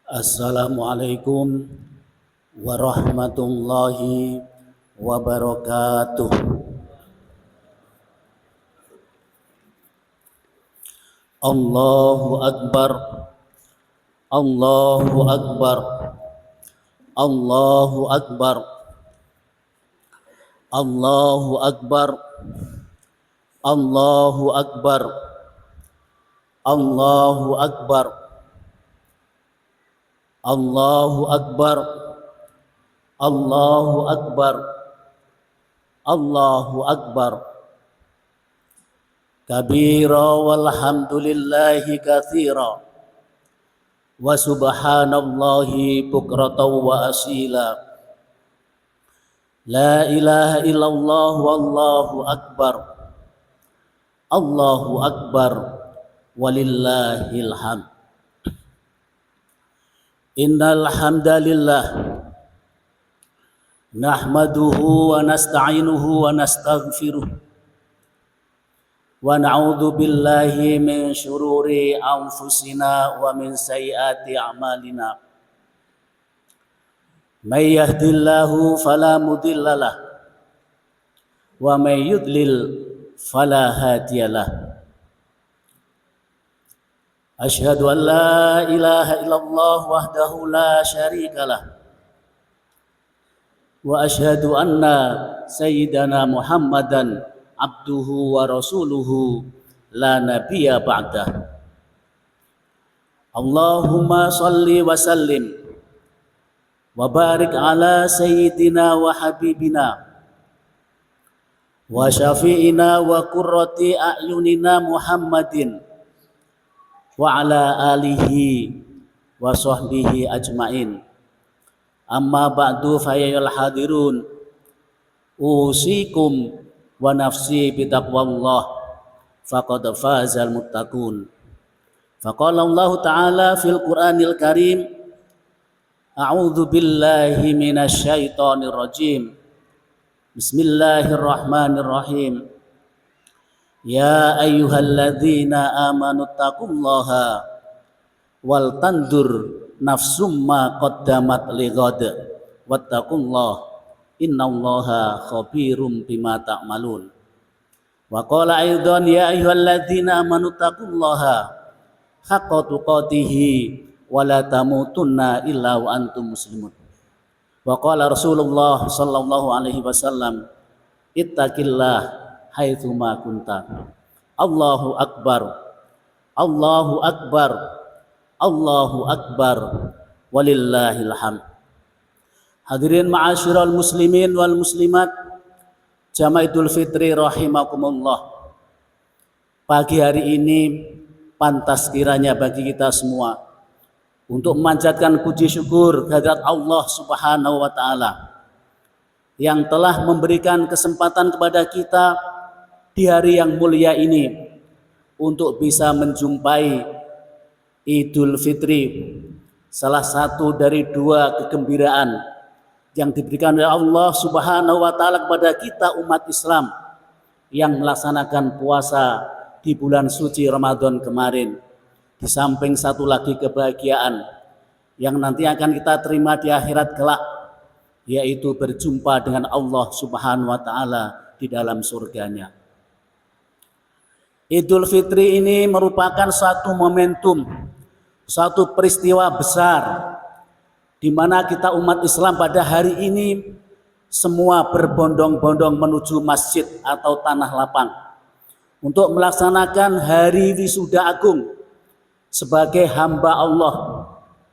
Assalamualaikum warahmatullahi wabarakatuh. Allahu Akbar, Allahu Akbar, Allahu Akbar, Allahu Akbar, Allahu Akbar, Allahu Akbar, Allahu Akbar, Allahu Akbar, Allahu Akbar. Kabira walhamdulillahi katsira wa subhanallahi bukratan wa asila. La ilaha illallah wallahu akbar. Allahu akbar walillahil hamd. Innal hamdalillah nahmaduhu wa nasta'inuhu wa nastaghfiruh wa na'udzu billahi min syururi anfusina wa min sayyiati a'malina. May yahdihillahu fala mudhillalah wa may yudlil fala hadiyalah. Asyhadu an la ilaha illallah wahdahu la syarikalah wa asyhadu anna sayyidana Muhammadan abduhu wa rasuluhu la nabiyya ba'dah. Allahumma salli wa sallim wa barik ala sayyidina wa habibina wa syafi'ina wa qurrati a'yunina Muhammadin wa ala alihi wa sahbihi ajmain. Amma ba'du fa ayyuhal hadirun usikum wa nafsi bitaqwallah faqad fazal muttaqun. Faqala Allah Ta'ala fil Qur'anil Karim, a'udzu billahi minasy syaithanir rajim. Bismillahirrahmanirrahim. Ya ayyuhalladzina amanu taqullaha wal tandur nafsum ma qaddamat lighad wattaqullaha innallaha khabirum bima ta'malun. Wa qala aidan ya ayyuhalladzina amanu taqullaha haqqa tuqatih wa la tamutunna illa wa antum muslimun. Wa qala Rasulullah sallallahu alaihi wasallam ittaqillah haitsu ma kunta. Allahu akbar, Allahu akbar, Allahu akbar walillahil hamd. Hadirin ma'asyiral muslimin wal muslimat, Jamaah Idul Fitri rahimakumullah. Pagi hari ini pantas kiranya bagi kita semua untuk memanjatkan puji syukur kehadirat Allah Subhanahu wa taala yang telah memberikan kesempatan kepada kita di hari yang mulia ini untuk bisa menjumpai Idul Fitri, salah satu dari dua kegembiraan yang diberikan oleh Allah Subhanahu wa taala kepada kita umat Islam yang melaksanakan puasa di bulan suci Ramadan kemarin. Di samping satu lagi kebahagiaan yang nanti akan kita terima di akhirat kelak, yaitu berjumpa dengan Allah Subhanahu wa taala di dalam surganya. Idul Fitri ini merupakan satu momentum, satu peristiwa besar di mana kita umat Islam pada hari ini semua berbondong-bondong menuju masjid atau tanah lapang untuk melaksanakan hari wisuda agung sebagai hamba Allah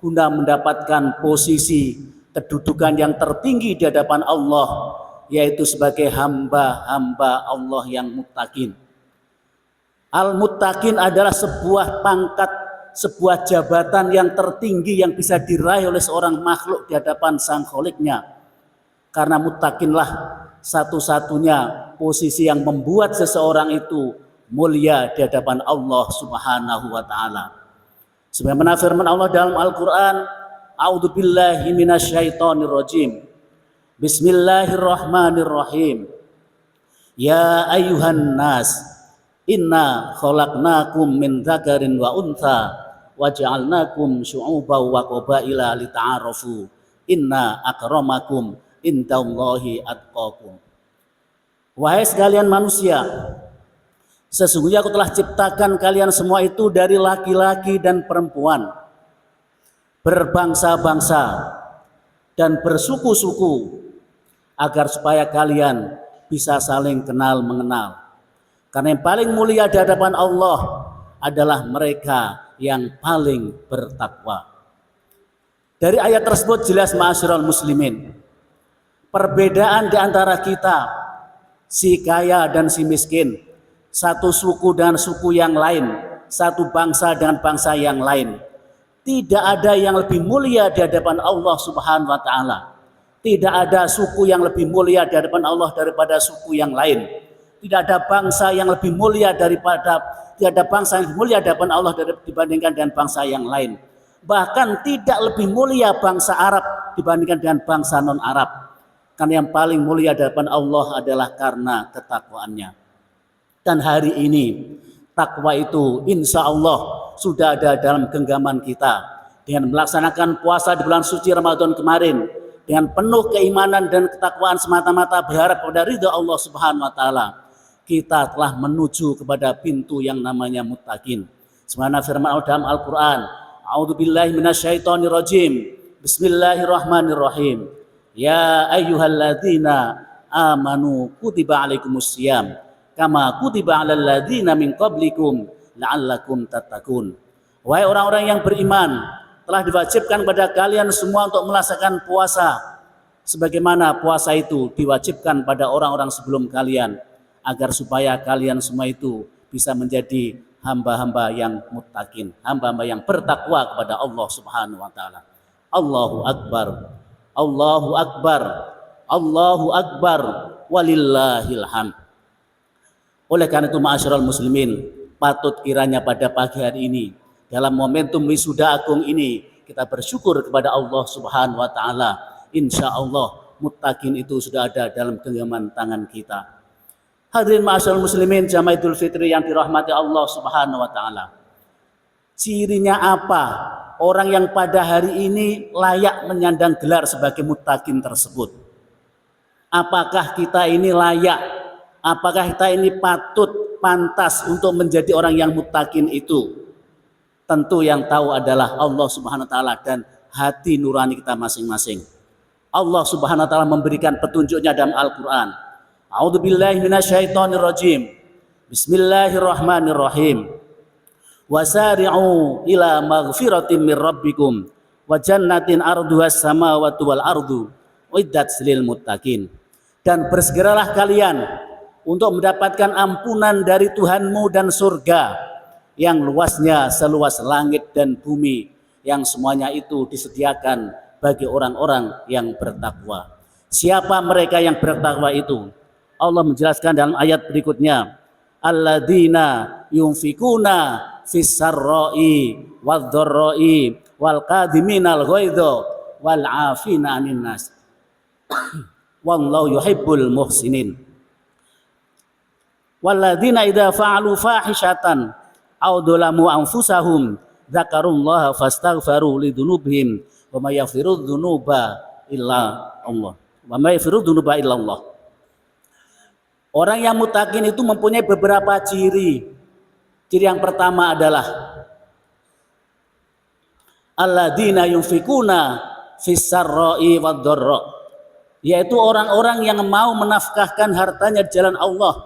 guna mendapatkan posisi kedudukan yang tertinggi di hadapan Allah, yaitu sebagai hamba-hamba Allah yang muttaqin. Al-muttaqin adalah sebuah pangkat, sebuah jabatan yang tertinggi yang bisa diraih oleh seorang makhluk di hadapan sang Kholiknya. Karena muttaqinlah satu-satunya posisi yang membuat seseorang itu mulia di hadapan Allah Subhanahu wa taala. Sebagaimana firman Allah dalam Al-Qur'an, a'udzubillahi minasyaitonirrajim. Bismillahirrahmanirrahim. Ya ayyuhan nas, inna khalaqnakum min dzakarin wa untha wa ja'alnakum syu'uban wa qabaila lita'arafu inna akramakum indallahi atqakum. Wahai sekalian manusia, sesungguhnya aku telah ciptakan kalian semua itu dari laki-laki dan perempuan, berbangsa-bangsa dan bersuku-suku, agar supaya kalian bisa saling kenal mengenal. Karena yang paling mulia di hadapan Allah adalah mereka yang paling bertakwa. Dari ayat tersebut jelas ma'asyiral muslimin, perbedaan di antara kita, si kaya dan si miskin, satu suku dengan suku yang lain, satu bangsa dengan bangsa yang lain, tidak ada yang lebih mulia di hadapan Allah Subhanahu wa taala. Tidak ada suku yang lebih mulia di hadapan Allah daripada suku yang lain. Tidak ada bangsa yang lebih mulia tidak ada bangsa yang lebih mulia di hadapan Allah dibandingkan dengan bangsa yang lain. Bahkan tidak lebih mulia bangsa Arab dibandingkan dengan bangsa non-Arab. Karena yang paling mulia di hadapan Allah adalah karena ketakwaannya. Dan hari ini takwa itu insya Allah sudah ada dalam genggaman kita. Dengan melaksanakan puasa di bulan suci Ramadan kemarin, dengan penuh keimanan dan ketakwaan semata-mata berharap pada ridha Allah Subhanahu wa taala, kita telah menuju kepada pintu yang namanya muttaqin. Sebagaimana firman Allah dalam Al-Qur'an, A'udzubillahi minasyaitonirrajim. Bismillahirrahmanirrahim. Ya ayyuhalladzina amanu kutiba alaikumussyam kama kutiba alal ladzina min qablikum la'allakum tattaqun. Wahai orang-orang yang beriman, telah diwajibkan pada kalian semua untuk melaksanakan puasa sebagaimana puasa itu diwajibkan pada orang-orang sebelum kalian, agar supaya kalian semua itu bisa menjadi hamba-hamba yang muttaqin, hamba-hamba yang bertakwa kepada Allah Subhanahu wa taala. Allahu akbar. Allahu akbar. Allahu akbar walillahil hamd. Oleh karena itu ma'asyiral muslimin, patut kiranya pada pagi hari ini dalam momentum wisuda agung ini kita bersyukur kepada Allah Subhanahu wa taala. Insyaallah muttaqin itu sudah ada dalam genggaman tangan kita. Hadirin ma'asyiral muslimin jamaah Idul Fitri yang dirahmati Allah Subhanahu wa taala. Cirinya apa orang yang pada hari ini layak menyandang gelar sebagai muttaqin tersebut? Apakah kita ini layak? Apakah kita ini patut, pantas untuk menjadi orang yang muttaqin itu? Tentu yang tahu adalah Allah Subhanahu wa taala dan hati nurani kita masing-masing. Allah Subhanahu wa taala memberikan petunjuknya dalam Al-Qur'an. A'udzubillahi minasyaitonirrajim. Bismillahirrahmanirrahim. Wasari'u ila maghfiratin mir rabbikum wa jannatin arduhas samawati wal ardu uiddat lil muttaqin. Dan bersegeralah kalian untuk mendapatkan ampunan dari Tuhanmu dan surga yang luasnya seluas langit dan bumi, yang semuanya itu disediakan bagi orang-orang yang bertakwa. Siapa mereka yang bertakwa itu? Allah menjelaskan dalam ayat berikutnya, alladzina yunfikuna fis sarra'i wadh-dharra'i wal qadiminal ghaidha wal 'afina 'anil nas wallahu yuhibbul muhsinin. Walladzina idza fa'alu fahishatan aw dzalamu anfusahum dzakarullaha fastaghfiru lidzunubihim wa may yaghfiru dzunuba illa Allah. Wa may yaghfiru dzunuba illa Allah. Orang yang muttaqin itu mempunyai beberapa ciri. Ciri yang pertama adalah alladzina yunfikuna fis sarra'i wadh-dharra, yaitu orang-orang yang mau menafkahkan hartanya di jalan Allah,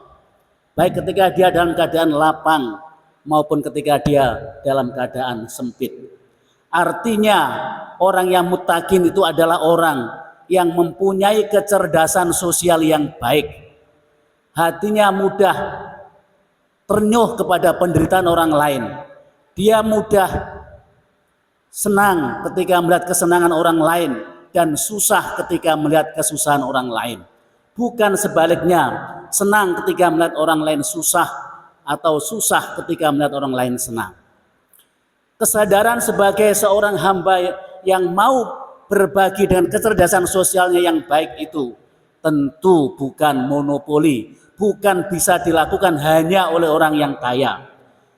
baik ketika dia dalam keadaan lapang maupun ketika dia dalam keadaan sempit. Artinya orang yang muttaqin itu adalah orang yang mempunyai kecerdasan sosial yang baik. Hatinya mudah ternyuh kepada penderitaan orang lain. Dia mudah senang ketika melihat kesenangan orang lain dan susah ketika melihat kesusahan orang lain. Bukan sebaliknya, senang ketika melihat orang lain susah atau susah ketika melihat orang lain senang. Kesadaran sebagai seorang hamba yang mau berbagi dengan kecerdasan sosialnya yang baik itu tentu bukan monopoli, bukan bisa dilakukan hanya oleh orang yang kaya.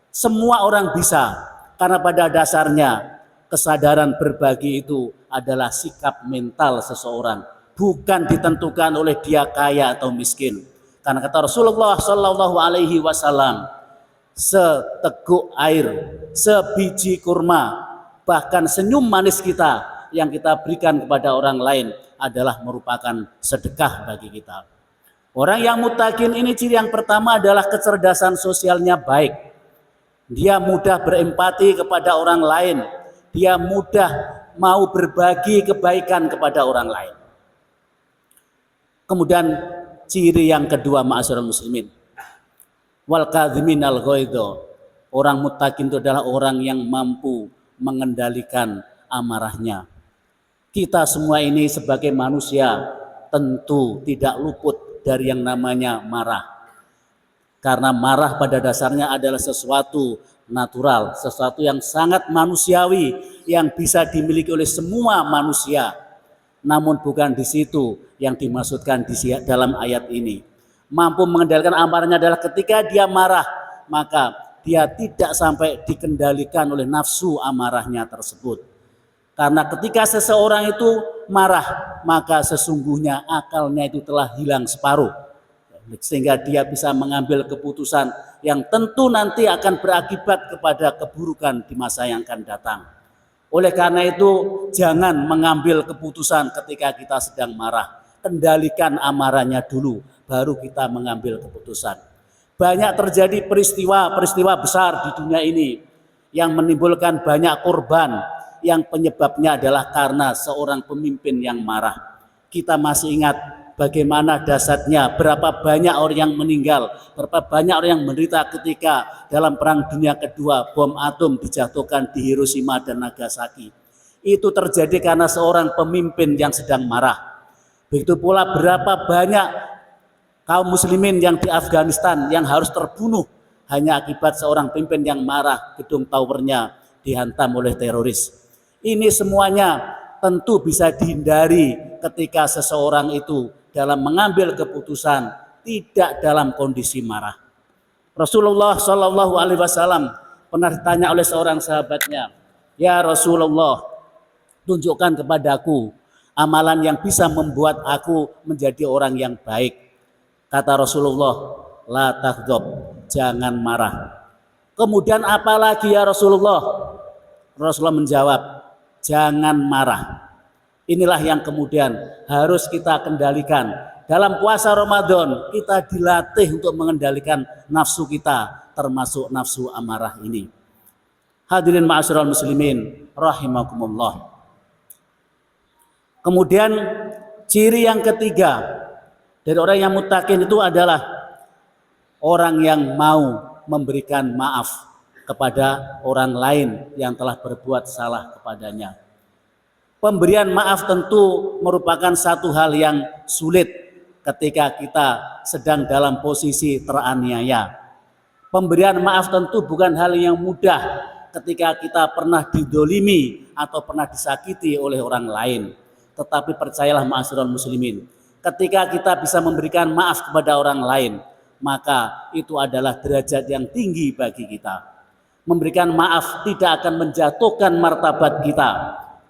Semua orang bisa, Karena pada dasarnya kesadaran berbagi itu adalah sikap mental seseorang, bukan ditentukan oleh dia kaya atau miskin. Karena kata Rasulullah Shallallahu Alaihi Wasallam, seteguk air, sebiji kurma, bahkan senyum manis kita yang kita berikan kepada orang lain adalah merupakan sedekah bagi kita. Orang yang muttaqin ini ciri yang pertama adalah kecerdasan sosialnya baik. Dia mudah berempati kepada orang lain. Dia mudah mau berbagi kebaikan kepada orang lain. Kemudian ciri yang kedua, ma'asyiral muslimin, wal kadhiminal ghaidha. Orang muttaqin itu adalah orang yang mampu mengendalikan amarahnya. Kita semua ini sebagai manusia tentu tidak luput dari yang namanya marah. Karena marah pada dasarnya adalah sesuatu natural, sesuatu yang sangat manusiawi yang bisa dimiliki oleh semua manusia. Namun bukan di situ yang dimaksudkan di dalam ayat ini. Mampu mengendalikan amarahnya adalah ketika dia marah, maka dia tidak sampai dikendalikan oleh nafsu amarahnya tersebut. Karena ketika seseorang itu marah, maka sesungguhnya akalnya itu telah hilang separuh. Sehingga dia bisa mengambil keputusan yang tentu nanti akan berakibat kepada keburukan di masa yang akan datang. Oleh karena itu, jangan mengambil keputusan ketika kita sedang marah. Kendalikan amarahnya dulu, baru kita mengambil keputusan. Banyak terjadi peristiwa besar di dunia ini yang menimbulkan banyak korban, yang penyebabnya adalah karena seorang pemimpin yang marah. Kita masih ingat bagaimana dahsyatnya, berapa banyak orang yang meninggal, berapa banyak orang yang menderita ketika dalam Perang Dunia Kedua bom atom dijatuhkan di Hiroshima dan Nagasaki. Itu terjadi karena seorang pemimpin yang sedang marah. Begitu pula berapa banyak kaum muslimin yang di Afghanistan yang harus terbunuh hanya akibat seorang pemimpin yang marah, gedung towernya dihantam oleh teroris. Ini semuanya tentu bisa dihindari ketika seseorang itu dalam mengambil keputusan tidak dalam kondisi marah. Rasulullah Shallallahu Alaihi Wasallam pernah ditanya oleh seorang sahabatnya, ya Rasulullah, tunjukkan kepadaku amalan yang bisa membuat aku menjadi orang yang baik. Kata Rasulullah, la taghdab, jangan marah. Kemudian apa lagi ya Rasulullah? Rasulullah menjawab, jangan marah. Inilah yang kemudian harus kita kendalikan. Dalam puasa Ramadan kita dilatih untuk mengendalikan nafsu kita, termasuk nafsu amarah ini. Hadirin ma'asyiral muslimin rahimakumullah. Kemudian ciri yang ketiga dari orang yang muttaqin itu adalah orang yang mau memberikan maaf kepada orang lain yang telah berbuat salah kepadanya. Pemberian maaf tentu merupakan satu hal yang sulit ketika kita sedang dalam posisi teraniaya. Pemberian maaf tentu bukan hal yang mudah ketika kita pernah didolimi atau pernah disakiti oleh orang lain. Tetapi percayalah ma'asyiral muslimin, ketika kita bisa memberikan maaf kepada orang lain, maka itu adalah derajat yang tinggi bagi kita. Memberikan maaf tidak akan menjatuhkan martabat kita,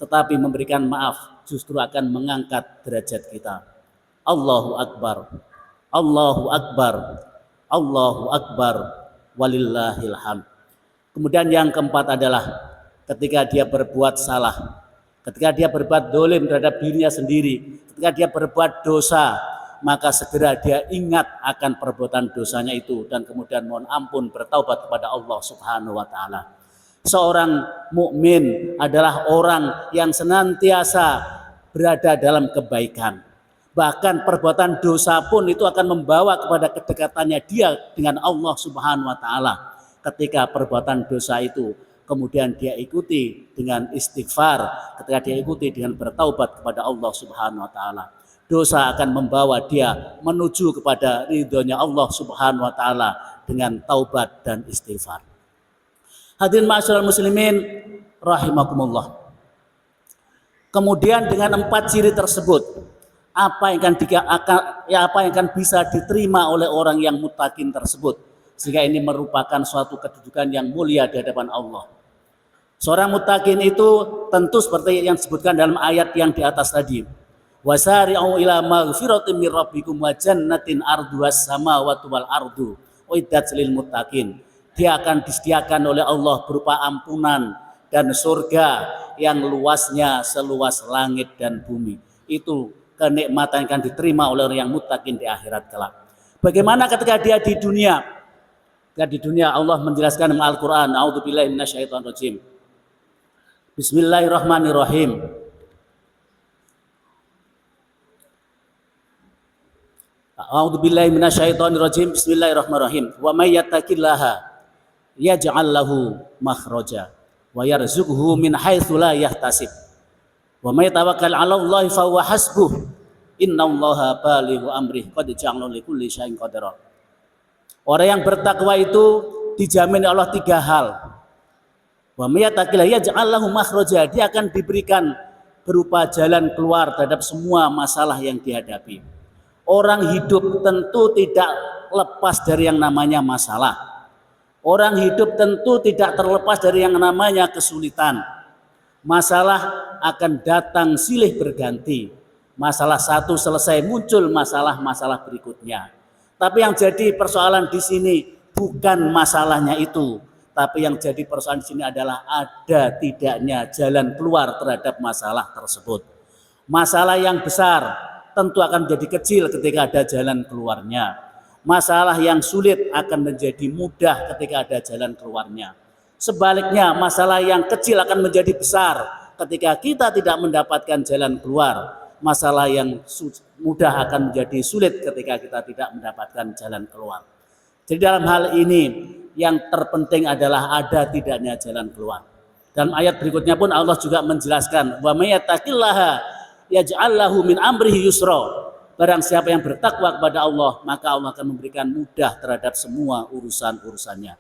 tetapi memberikan maaf justru akan mengangkat derajat kita. Allahu Akbar, Allahu Akbar, Allahu Akbar, walillahil hamd. Kemudian yang keempat adalah ketika dia berbuat salah, ketika dia berbuat dolim terhadap dirinya sendiri, ketika dia berbuat dosa, maka segera dia ingat akan perbuatan dosanya itu dan kemudian mohon ampun, bertaubat kepada Allah Subhanahu wa taala. Seorang mukmin adalah orang yang senantiasa berada dalam kebaikan. Bahkan perbuatan dosa pun itu akan membawa kepada kedekatannya dia dengan Allah Subhanahu wa taala. Ketika perbuatan dosa itu kemudian dia ikuti dengan istighfar, ketika dia ikuti dengan bertaubat kepada Allah Subhanahu wa taala, dosa akan membawa dia menuju kepada ridhonya Allah Subhanahu wa taala dengan taubat dan istighfar. Hadirin ma'asyiral muslimin rahimakumullah. Kemudian dengan 4 ciri tersebut, apa yang akan bisa diterima oleh orang yang muttaqin tersebut, sehingga ini merupakan suatu kedudukan yang mulia di hadapan Allah. Seorang muttaqin itu tentu seperti yang disebutkan dalam ayat yang di atas tadi. Wasari'u ila maghfiratin mir rabbikum wa jannatin arduhas samawati wal ardu uiddat lil muttaqin. Dia akan disediakan oleh Allah berupa ampunan dan surga yang luasnya seluas langit dan bumi. Itu kenikmatan yang akan diterima oleh orang yang muttaqin di akhirat kelak. Bagaimana ketika dia di dunia? Ketika di dunia Allah menjelaskan dalam Al-Qur'an, a'udzubillahi minasyaitonir rajim. Bismillahirrahmanirrahim. A'udzubillahi minasyaitonir rajim. Bismillahirrahmanirrahim. Wa may yattaqillaha yaj'al lahu makhraja wa yarzuqhu min haitsu la yahtasib. Wa may tawakkal 'ala Allah fa huwa hasbuh. Innallaha balighu amrih qad ja'ala likulli syai'in qadara. Orang yang bertakwa itu dijamin Allah 3 hal. Wa may yattaqillaha yaj'al lahu makhraja, dia akan diberikan berupa jalan keluar terhadap semua masalah yang dihadapi. Orang hidup tentu tidak lepas dari yang namanya masalah. Orang hidup tentu tidak terlepas dari yang namanya kesulitan. Masalah akan datang silih berganti. Masalah satu selesai, muncul masalah-masalah berikutnya. Tapi yang jadi persoalan di sini bukan masalahnya itu, tapi yang jadi persoalan di sini adalah ada tidaknya jalan keluar terhadap masalah tersebut. Masalah yang besar tentu akan menjadi kecil ketika ada jalan keluarnya. Masalah yang sulit akan menjadi mudah ketika ada jalan keluarnya. Sebaliknya, masalah yang kecil akan menjadi besar ketika kita tidak mendapatkan jalan keluar. Masalah yang mudah akan menjadi sulit ketika kita tidak mendapatkan jalan keluar. Jadi dalam hal ini yang terpenting adalah ada tidaknya jalan keluar. Dalam ayat berikutnya pun Allah juga menjelaskan, wa may yattaqillaha yaj'al lahu min amrihi yusra. Barang siapa yang bertakwa kepada Allah, maka Allah akan memberikan mudah terhadap semua urusan-urusannya.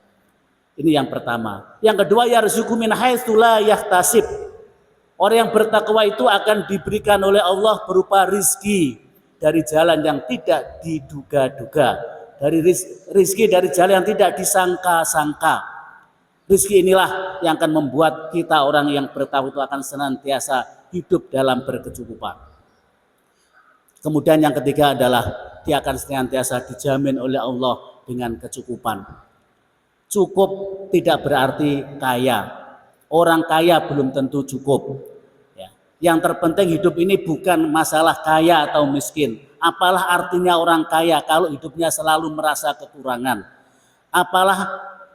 Ini yang pertama. Yang kedua, yarzuqu min haitsu la yahtasib. Orang yang bertakwa itu akan diberikan oleh Allah berupa rizki dari jalan yang tidak diduga-duga, dari rizki dari jalan yang tidak disangka-sangka. Rizki inilah yang akan membuat kita orang yang bertakwa itu akan senantiasa hidup dalam berkecukupan. Kemudian yang ketiga adalah dia akan senantiasa dijamin oleh Allah dengan kecukupan. Cukup tidak berarti kaya. Orang kaya belum tentu cukup. Ya. Yang terpenting hidup ini bukan masalah kaya atau miskin. Apalah artinya orang kaya kalau hidupnya selalu merasa kekurangan. Apalah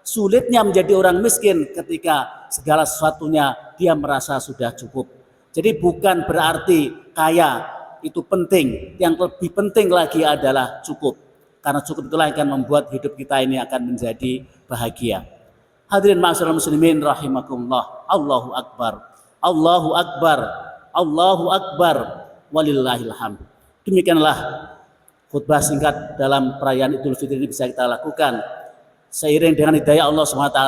sulitnya menjadi orang miskin ketika segala sesuatunya dia merasa sudah cukup. Jadi bukan berarti kaya itu penting. Yang lebih penting lagi adalah cukup. Karena cukup itulah yang akan membuat hidup kita ini akan menjadi bahagia. Hadirin ma'asyiral muslimin rahimakumullah. Allahu akbar. Allahu akbar. Allahu akbar. Walillahil hamd. Demikianlah khutbah singkat dalam perayaan Idul Fitri ini bisa kita lakukan. Seiring dengan hidayah Allah SWT,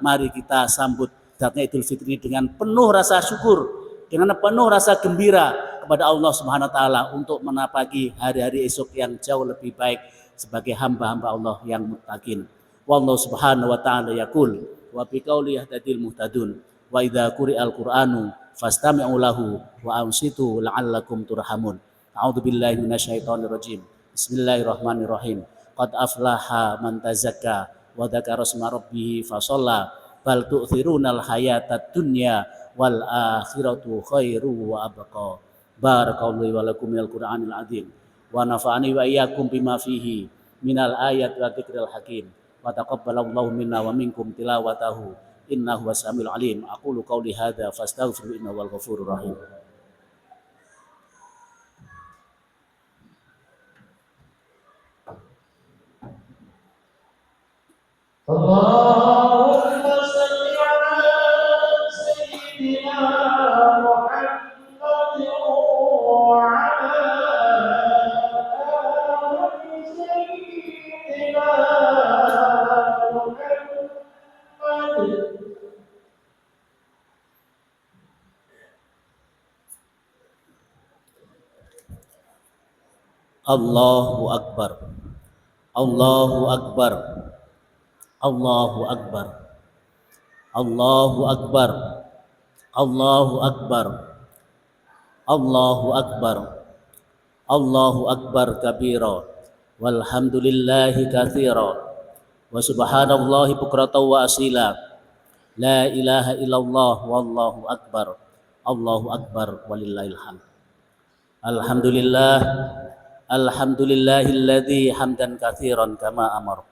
mari kita sambut datangnya Idul Fitri dengan penuh rasa syukur, dengan penuh rasa gembira kepada Allah SWT untuk menapaki hari-hari esok yang jauh lebih baik sebagai hamba-hamba Allah yang muttaqin. Wallahu subhanahu wa ta'ala yaqul wa biqauli yahtadil muhtadun wa idza quri'al qur'anu fastami'u lahu wa ansitu la'allakum turhamun. A'udzu billahi minasyaitonir rajim. Bismillahirrahmanirrahim. Qad aflaha man tazakka wa dzakara isma rabbih fa shalla bal tu'thirunal hayatad dunya wal akhiratu khairu wa abqa. Barakallahu wa lakum minal qur'anil azim wa nafa'ani wa iyyakum bima fihi minal ayati wa dzikril hakim. Wa taqabbalallahu minna wa minkum tilawatahu innahu wasamiul alim. Aqulu qauli hadza fastaghfiru innahu wal ghafurur rahim. Allahumma salli ala sayyidina Muhammad wa ala ali sayyidina Muhammad. Allahu akbar. Allahu akbar. Allahu akbar. Allahu akbar. Allahu Akbar, Allahu Akbar, Allahu Akbar kabira, walhamdulillahi katsira, wa subhanallahi bukratan wa asila, la ilaha illallah wallahu akbar, Allahu Akbar walillahil hamd. Alhamdulillah, alhamdulillahilladzi hamdan katsiran kama amar.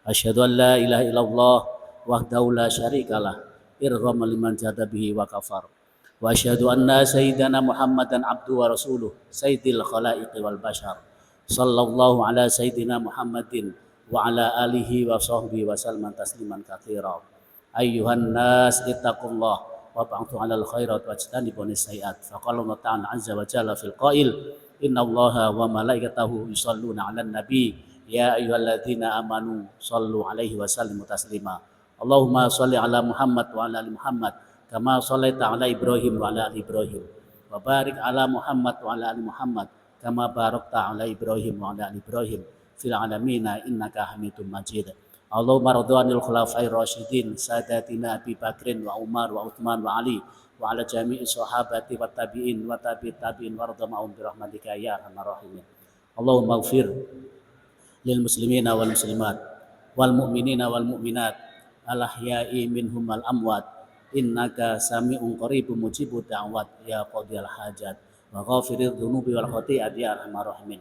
Asyhadu an la ilaha illallah wahdahu la syarikalah, irgham liman jada bihi wa kafar. Wa asyhadu anna sayyidana Muhammadan abdu wa rasuluh, sayyidil khalaiqi wal bashar. Sallallahu ala sayyidina Muhammadin wa ala alihi wa sahbihi wa sallam tasliman katsira. Ayyuhan nas ittaqullah wa ba'tu 'alal khairat wajtanibun sayyi'at. Faqala Allah ta'ala 'azza wa jalla fil qail, innallaha wa malaikatahu yusholluna 'alan nabi ya ayyuhalladzina amanu shallu 'alaihi wa sallimu taslima. Allahumma shalli 'ala Muhammad wa 'ala ali Muhammad kama shallaita 'ala Ibrahim wa 'ala ali Ibrahim. Wa barik 'ala Muhammad wa 'ala ali Muhammad kama barakta 'ala Ibrahim wa 'ala ali Ibrahim fil 'alamin innaka Hamidum Majid. Allahumma radwanil khulafair rasyidin sadatina Abi Bakrin wa Umar wa Utsman wa Ali wa ala jami'i sahabati wa tabi'in wa tabi'it tabi'in warhamhum bi rahmatika ya arhamar rahimin. Allahumma ighfir lil muslimina wal muslimat wal mu'minina wal mu'minat al ahya'i minhum wal amwat innaka sami'un qaribun mujibud da'wat ya qadiyal hajat wa ghafiriz dzunubi wal khati'ati ya arhamar rahimin.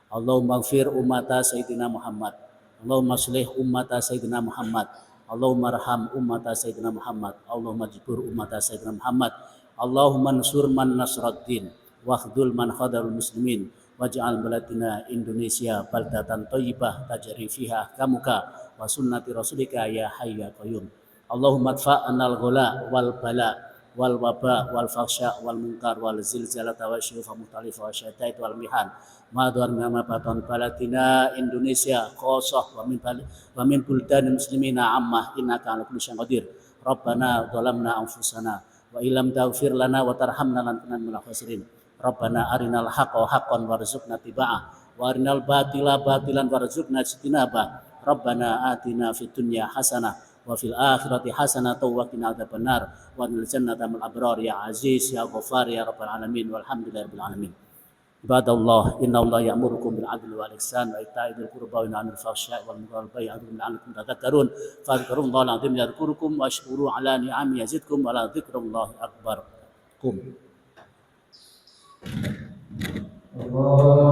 Allahumma ighfir ummata sayyidina Muhammad, Allahumma shlih ummata sayyidina Muhammad, Allahumma arham ummata sayyidina Muhammad, Allahumma jibur ummata sayyidina Muhammad, Allahumma ansur man nasraddin wakhdul man khadharul muslimin waj'al baladina Indonesia baldatan thayyibah tajri fiha ahkamuka wa sunnati rasulika ya hayy ya qayyum. Allahumma adfa'nal ghala wal bala wal waba wal fakhsya wal munkar wal zilzalata wa syufa mutalifa wa syaitat wal mihan ma dhar ma batan baladina Indonesia khosah wa min buldanil muslimina ammah innaka ala kulli syai'in qadir. Rabbana zalamna anfusana wa illam taghfir lana wa tarhamna lanakunanna minal khasirin. Rabbana arinal haqqa haqqan warzuqna tiba'ah wa arinal batila batilan warzuqna ijtinabah. Rabbana atina fid dunya hasanah wa fil akhirati hasanatan wa qina adzabannar wa adkhilna jannata ma'al abrar ya aziz ya ghafar ya rabbal alamin walhamdulillahi rabbil alamin. Ibadallah, innallaha ya'murukum bil 'adli wal ihsan wa ita'i dzil qurba wa yanha 'anil fahsya'i wal munkari wal baghi ya'idhukum la'allakum tadhakkarun. Fadhkurullaha al-'azim yadhkurukum washkuru 'ala ni'amihi yazidkum wa la dzikrullahi akbar. Qum. Allah